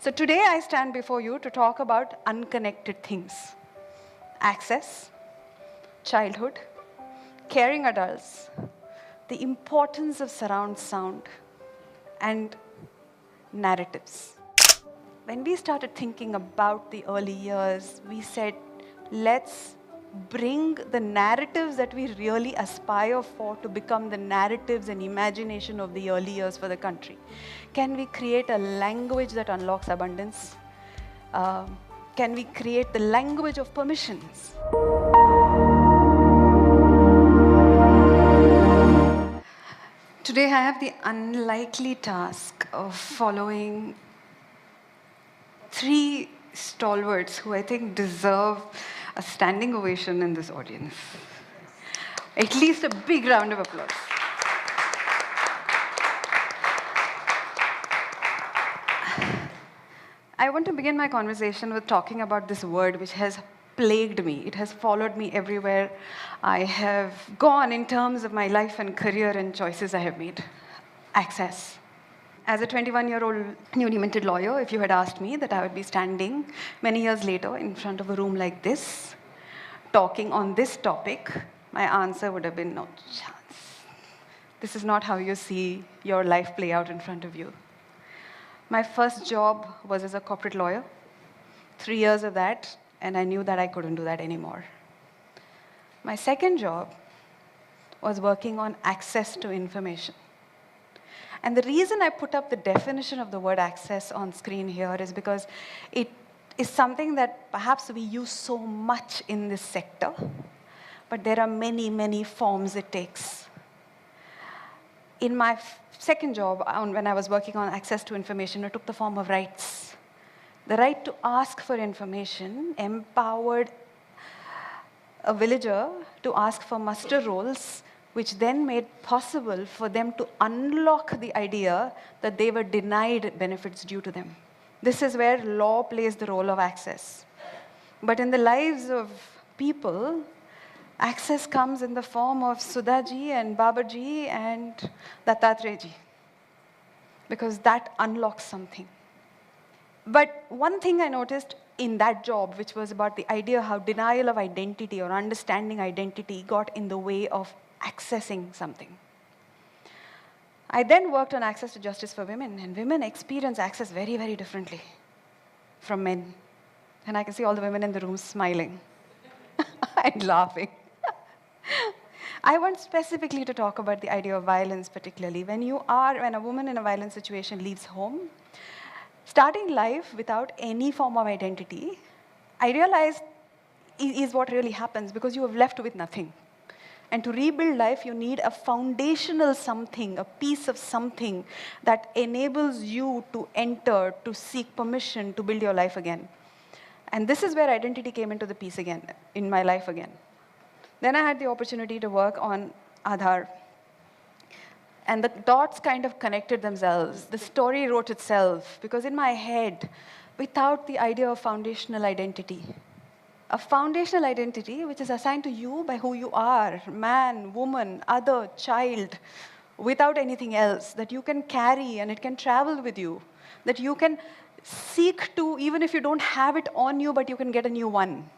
So today I stand before you to talk about unconnected things. Access, childhood, caring adults, the importance of surround sound, and narratives. When we started thinking about the early years, we said, let's bring the narratives that we really aspire for to become the narratives and imagination of the early years for the country. Can we create a language that unlocks abundance? Can we create the language of permissions? Today I have the unlikely task of following three stalwarts who I think deserve a standing ovation in this audience. At least a big round of applause. I want to begin my conversation with talking about this word which has plagued me. It has followed me everywhere I have gone in terms of my life and career and choices I have made. Access. As a 21-year-old newly minted lawyer, if you had asked me that I would be standing many years later in front of a room like this, talking on this topic, my answer would have been no chance. This is not how you see your life play out in front of you. My first job was as a corporate lawyer. 3 years of that, and I knew that I couldn't do that anymore. My second job was working on access to information. And the reason I put up the definition of the word access on screen here is because it is something that perhaps we use so much in this sector, but there are many, many forms it takes. In my second job, when I was working on access to information, it took the form of rights. The right to ask for information empowered a villager to ask for muster rolls, which then made possible for them to unlock the idea that they were denied benefits due to them. This is where law plays the role of access. But in the lives of people, access comes in the form of Sudhaji and Babaji and Dattatreyaji, because that unlocks something. But one thing I noticed in that job, which was about the idea how denial of identity or understanding identity got in the way of accessing something. I then worked on access to justice for women, and women experience access very, very differently from men. And I can see all the women in the room smiling and laughing. I want specifically to talk about the idea of violence, particularly. When a woman in a violent situation leaves home, starting life without any form of identity, I realized is what really happens, because you have left with nothing. And to rebuild life, you need a foundational something, a piece of something that enables you to enter, to seek permission, to build your life again. And this is where identity came into the piece again, in my life again. Then I had the opportunity to work on Aadhaar. And the dots kind of connected themselves. The story wrote itself, because in my head, without the idea of foundational identity, a foundational identity which is assigned to you by who you are, man, woman, other, child, without anything else, that you can carry and it can travel with you, that you can seek to, even if you don't have it on you, but you can get a new one.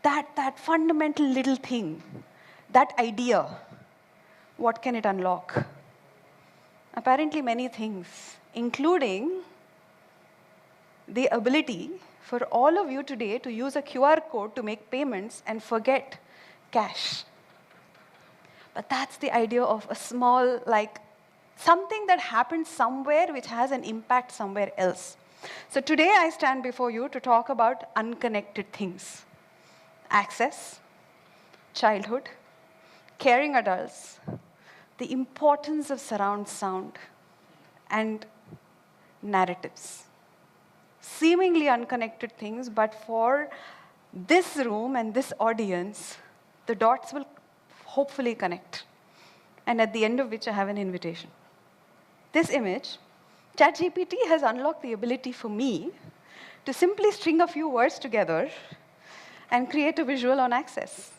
That fundamental little thing, that idea, what can it unlock? Apparently many things, including the ability for all of you today to use a QR code to make payments and forget cash. But that's the idea of a small, something that happens somewhere which has an impact somewhere else. So today I stand before you to talk about unconnected things. Access, childhood, caring adults, the importance of surround sound, and narratives. Seemingly unconnected things, but for this room and this audience, the dots will hopefully connect. And at the end of which I have an invitation. This image, ChatGPT has unlocked the ability for me to simply string a few words together and create a visual on access.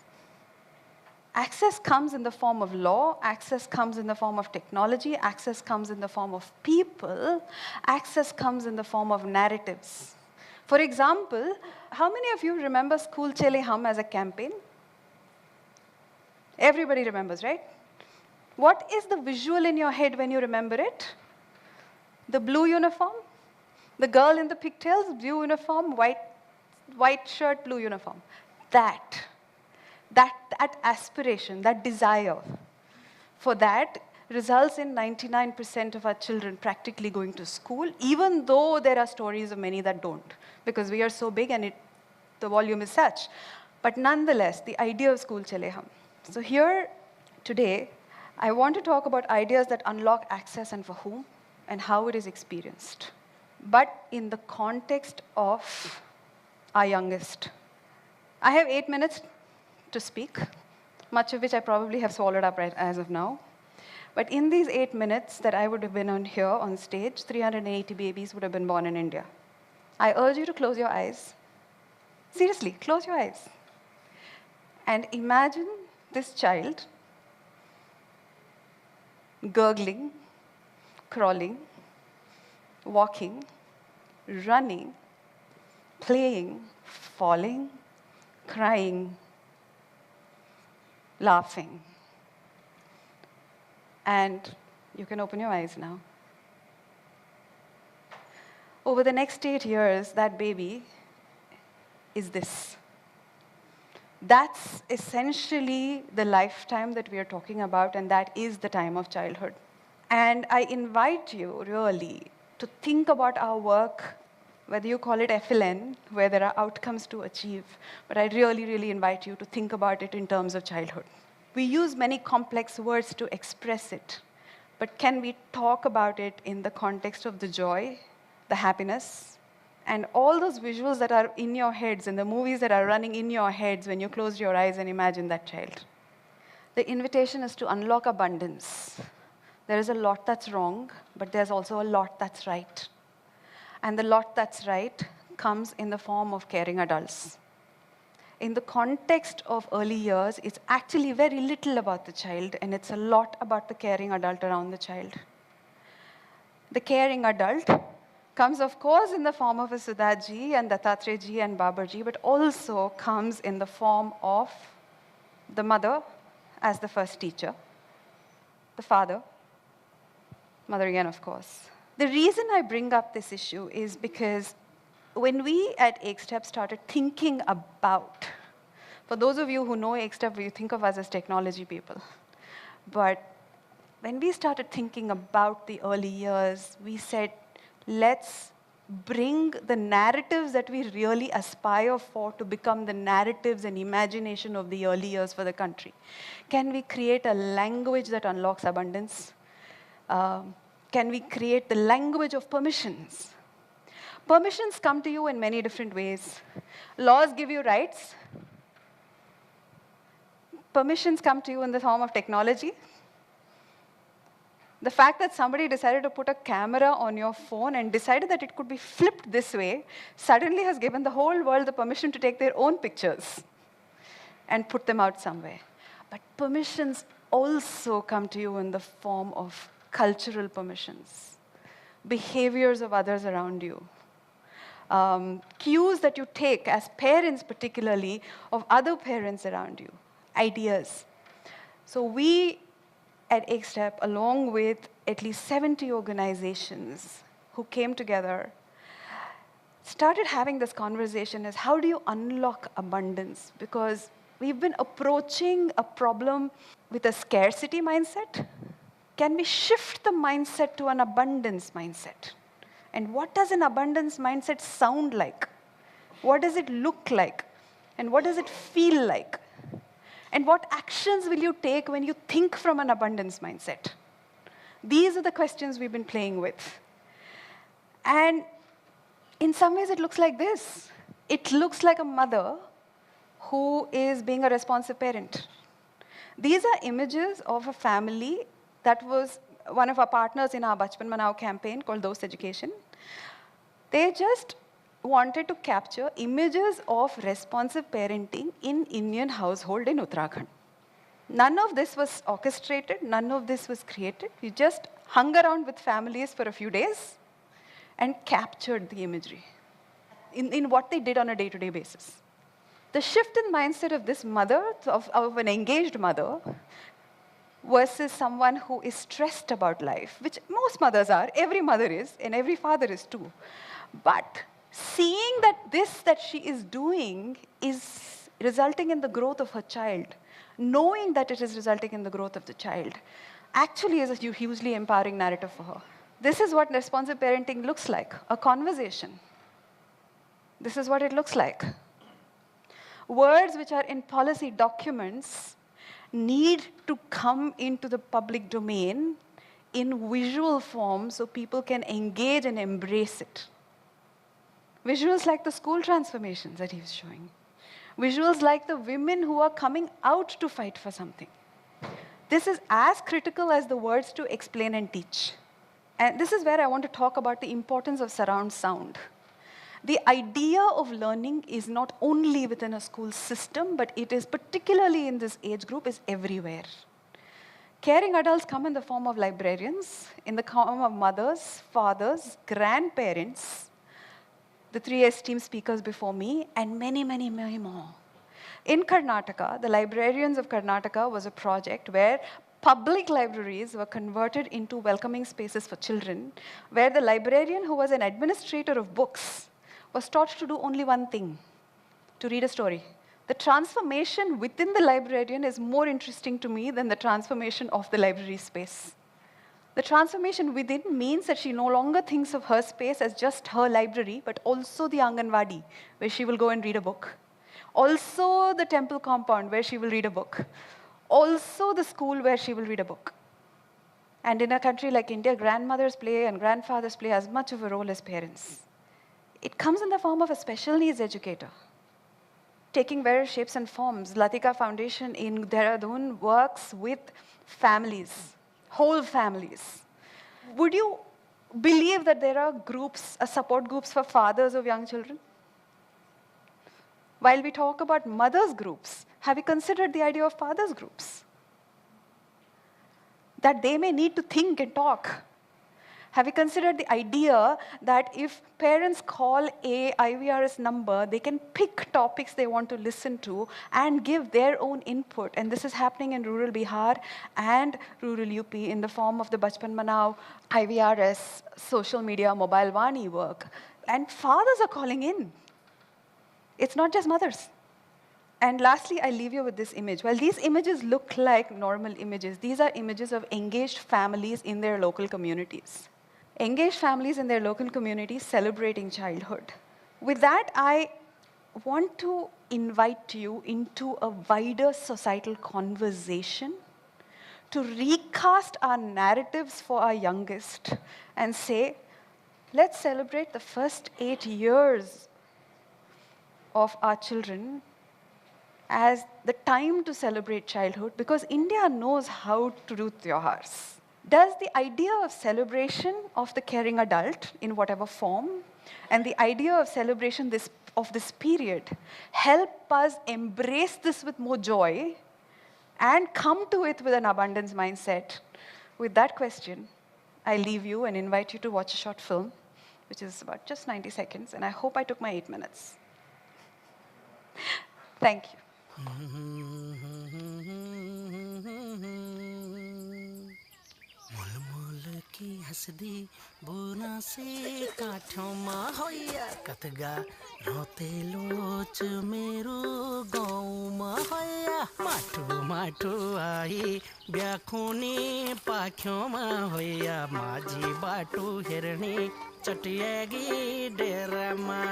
Access comes in the form of law, access comes in the form of technology, access comes in the form of people, access comes in the form of narratives. For example, how many of you remember School Chale Hum as a campaign? Everybody remembers, right? What is the visual in your head when you remember it? The blue uniform, the girl in the pigtails, blue uniform, white shirt, blue uniform. That aspiration, that desire for that results in 99% of our children practically going to school, even though there are stories of many that don't, because we are so big and the volume is such. But nonetheless, the idea of School Chale Hum. So here, today, I want to talk about ideas that unlock access and for whom, and how it is experienced, but in the context of our youngest. I have 8 minutes to speak, much of which I probably have swallowed up right as of now. But in these 8 minutes that I would have been on here on stage, 380 babies would have been born in India. I urge you to close your eyes. Seriously, close your eyes. And imagine this child gurgling, crawling, walking, running, playing, falling, crying, laughing. And you can open your eyes now. Over the next 8 years, that baby is this. That's essentially the lifetime that we are talking about, and that is the time of childhood. And I invite you, really, to think about our work, whether you call it FLN, where there are outcomes to achieve, but I really, really invite you to think about it in terms of childhood. We use many complex words to express it, but can we talk about it in the context of the joy, the happiness, and all those visuals that are in your heads and the movies that are running in your heads when you close your eyes and imagine that child? The invitation is to unlock abundance. There is a lot that's wrong, but there's also a lot that's right. And the lot that's right comes in the form of caring adults. In the context of early years, it's actually very little about the child, and it's a lot about the caring adult around the child. The caring adult comes, of course, in the form of a Sudhaji and Dattatreji and Babarji, but also comes in the form of the mother as the first teacher, the father, mother again, of course. The reason I bring up this issue is because when we at AkeStep started thinking about, for those of you who know AkeStep, you think of us as technology people. But when we started thinking about the early years, we said, let's bring the narratives that we really aspire for to become the narratives and imagination of the early years for the country. Can we create a language that unlocks abundance? Can we create the language of permissions? Permissions come to you in many different ways. Laws give you rights. Permissions come to you in the form of technology. The fact that somebody decided to put a camera on your phone and decided that it could be flipped this way suddenly has given the whole world the permission to take their own pictures and put them out somewhere. But permissions also come to you in the form of cultural permissions, behaviors of others around you, cues that you take as parents particularly of other parents around you, ideas. So we at AkeStep, along with at least 70 organizations who came together, started having this conversation as how do you unlock abundance? Because we've been approaching a problem with a scarcity mindset. Can we shift the mindset to an abundance mindset? And what does an abundance mindset sound like? What does it look like? And what does it feel like? And what actions will you take when you think from an abundance mindset? These are the questions we've been playing with. And in some ways, it looks like this. It looks like a mother who is being a responsive parent. These are images of a family that was one of our partners in our Bachpan Manao campaign called Dost Education. They just wanted to capture images of responsive parenting in Indian household in Uttarakhand. None of this was orchestrated, none of this was created. You just hung around with families for a few days and captured the imagery in what they did on a day-to-day basis. The shift in mindset of this mother, of an engaged mother, versus someone who is stressed about life, which most mothers are, every mother is, and every father is too. But seeing that this that she is doing is resulting in the growth of her child, knowing that it is resulting in the growth of the child, actually is a hugely empowering narrative for her. This is what responsive parenting looks like, a conversation. This is what it looks like. Words which are in policy documents need to come into the public domain in visual form so people can engage and embrace it. Visuals like the school transformations that he was showing. Visuals like the women who are coming out to fight for something. This is as critical as the words to explain and teach. And this is where I want to talk about the importance of surround sound. The idea of learning is not only within a school system, but it is particularly in this age group, is everywhere. Caring adults come in the form of librarians, in the form of mothers, fathers, grandparents, the three esteemed speakers before me, and many, many, many more. In Karnataka, the Librarians of Karnataka was a project where public libraries were converted into welcoming spaces for children, where the librarian, who was an administrator of books, was taught to do only one thing, to read a story. The transformation within the librarian is more interesting to me than the transformation of the library space. The transformation within means that she no longer thinks of her space as just her library, but also the Anganwadi, where she will go and read a book. Also the temple compound, where she will read a book. Also the school, where she will read a book. And in a country like India, grandmothers play and grandfathers play as much of a role as parents. It comes in the form of a special needs educator, taking various shapes and forms. Latika Foundation in Dehradun works with families, whole families. Would you believe that there are groups, support groups for fathers of young children? While we talk about mothers' groups, have you considered the idea of fathers' groups? That they may need to think and talk. Have you considered the idea that if parents call a IVRS number, they can pick topics they want to listen to and give their own input? And this is happening in rural Bihar and rural UP in the form of the Bachpan Manao, IVRS, social media, mobile Vani work. And fathers are calling in. It's not just mothers. And lastly, I leave you with this image. While these images look like normal images, these are images of engaged families in their local communities. Engaged families in their local communities celebrating childhood. With that, I want to invite you into a wider societal conversation to recast our narratives for our youngest and say, let's celebrate the first 8 years of our children as the time to celebrate childhood, because India knows how to do tyohars. Does the idea of celebration of the caring adult in whatever form and the idea of celebration of this period help us embrace this with more joy and come to it with an abundance mindset? With that question, I leave you and invite you to watch a short film, which is about just 90 seconds, and I hope I took my 8 minutes. Thank you. मुल की हसदी बुना से काठों मा होया कतगा रोते लोच मेरो गाँव मा होया माठो माठो आई ब्याखुनी पाख्यों मा होया माझी बाटू हिरणी चटियागी डेरा मा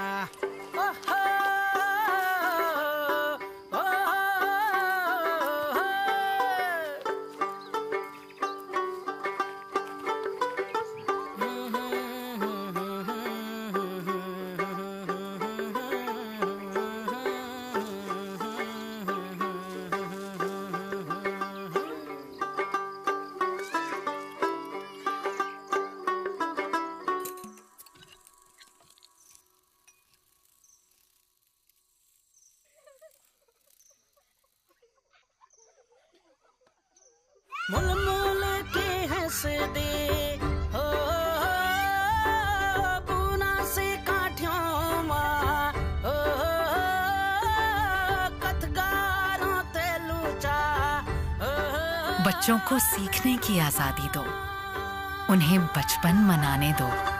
बच्चों को सीखने की आजादी दो, उन्हें बचपन मनाने दो।